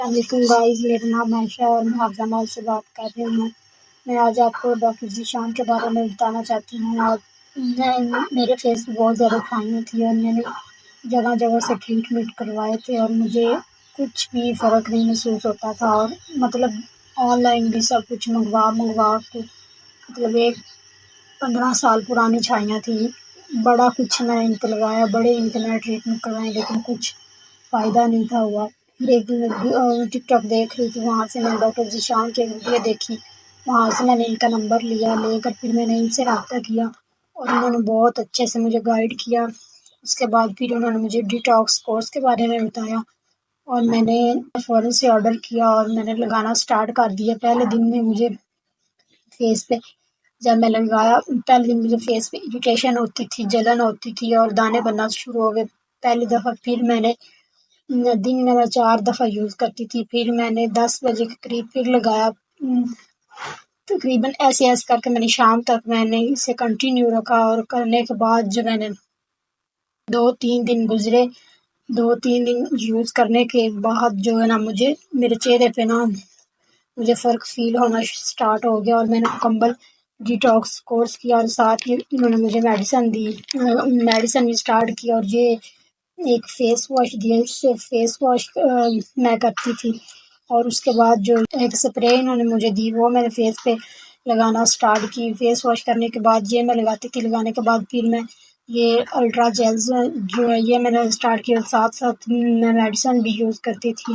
السلام علیکم گائز، میرا نام عائشہ اور میں حافظہ مال سے بات کر رہی ہوں۔ میں آج آپ کو ڈاکٹر ذیشان کے بارے میں بتانا چاہتی ہوں۔ اور میرے فیس پہ بہت زیادہ کھائیاں تھیں اور میں نے جگہ جگہ سے ٹریٹمنٹ کروائے تھے اور مجھے کچھ بھی فرق نہیں محسوس ہوتا تھا۔ اور مطلب آن لائن بھی سب کچھ منگوا کے مطلب 15 سال پرانی چھائیاں تھیں۔ بڑا کچھ میں ان کو لگایا، بڑے ان کے میں ٹریٹمنٹ کروائے، لیکن کچھ فائدہ نہیں تھا ہوا۔ ایک دن ٹک ٹاک دیکھ رہی تھی، وہاں سے میں نے ڈاکٹر ذیشان کی ویڈیو دیکھی، وہاں سے میں نے ان کا نمبر لے کر پھر میں نے ان سے رابطہ کیا اور انہوں نے بہت اچھے سے مجھے گائیڈ کیا۔ اس کے بعد پھر انہوں نے مجھے ڈیٹاکس کورس کے بارے میں بتایا اور میں نے فوراً سے آرڈر کیا اور میں نے لگانا سٹارٹ کر دیا۔ پہلے دن میں مجھے فیس پہ جب میں لگایا، پہلے دن مجھے فیس پہ اریٹیشن ہوتی تھی، جلن ہوتی تھی اور دانے بننا شروع ہو گئے پہلی دفعہ۔ پھر میں نے دن میں 4 دفعہ یوز کرتی تھی، پھر میں نے 10 بجے کے قریب پھر لگایا۔ تقریباً ایسے کر کے میں نے شام تک میں نے اسے کنٹینیو رکھا اور کرنے کے بعد جو میں نے 2-3 دن گزرے، 2-3 دن یوز کرنے کے بعد جو ہے نا مجھے میرے چہرے پہ نا مجھے فرق فیل ہونا سٹارٹ ہو گیا اور میں نے مکمل ڈیٹاکس کورس کیا اور ساتھ ہی انہوں نے مجھے میڈیسن بھی سٹارٹ کی اور یہ ایک فیس واش دیا، اس سے فیس واش میں کرتی تھی اور اس کے بعد جو ایک سپرے انہوں نے مجھے دی وہ میں نے فیس پہ لگانا سٹارٹ کی۔ فیس واش کرنے کے بعد یہ میں لگاتی تھی، لگانے کے بعد پھر میں یہ الٹرا جیلز جو ہے یہ میں نے سٹارٹ کیا، ساتھ ساتھ میں میڈیسن بھی یوز کرتی تھی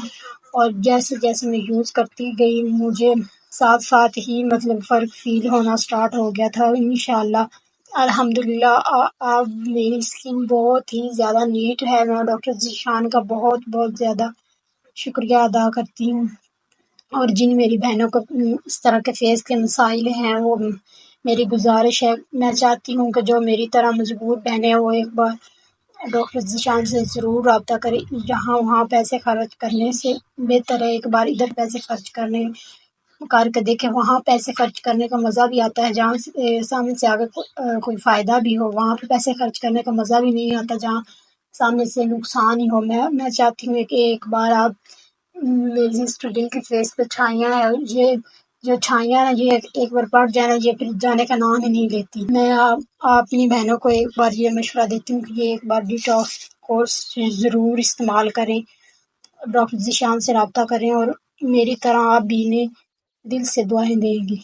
اور جیسے جیسے میں یوز کرتی گئی مجھے ساتھ ساتھ ہی مطلب فرق فیل ہونا سٹارٹ ہو گیا تھا۔ انشاءاللہ الحمدللہ اب میری اسکن بہت ہی زیادہ نیٹ ہے۔ میں ڈاکٹر ذیشان کا بہت زیادہ شکریہ ادا کرتی ہوں، اور جن میری بہنوں کو اس طرح کے فیس کے مسائل ہیں وہ میری گزارش ہے، میں چاہتی ہوں کہ جو میری طرح مجبور بہنیں ہیں وہ ایک بار ڈاکٹر ذیشان سے ضرور رابطہ کریں۔ جہاں وہاں پیسے خرچ کرنے سے بہتر ہے ایک بار ادھر پیسے خرچ کر کے دیکھیں، وہاں پیسے خرچ کرنے کا مزہ بھی آتا ہے جہاں سامنے سے آگے کوئی فائدہ بھی ہو، وہاں پہ پیسے خرچ کرنے کا مزہ بھی نہیں آتا جہاں سامنے سے نقصان ہی ہو۔ میں چاہتی ہوں کہ ایک بار آپ میری اسٹوڈنٹ کے فیس پہ چھائیاں ہیں، یہ جو چھائیاں ہیں یہ ایک بار پڑ جانا یہ پھر جانے کا نام ہی نہیں لیتی۔ میں اپنی بہنوں کو ایک بار یہ مشورہ دیتی ہوں کہ یہ ایک بار ڈیٹاکس کورس ضرور استعمال کریں، ڈاکٹر ذیشان سے رابطہ کریں اور میری طرح آپ بھی انہیں دل سے دعائیں دیں گی۔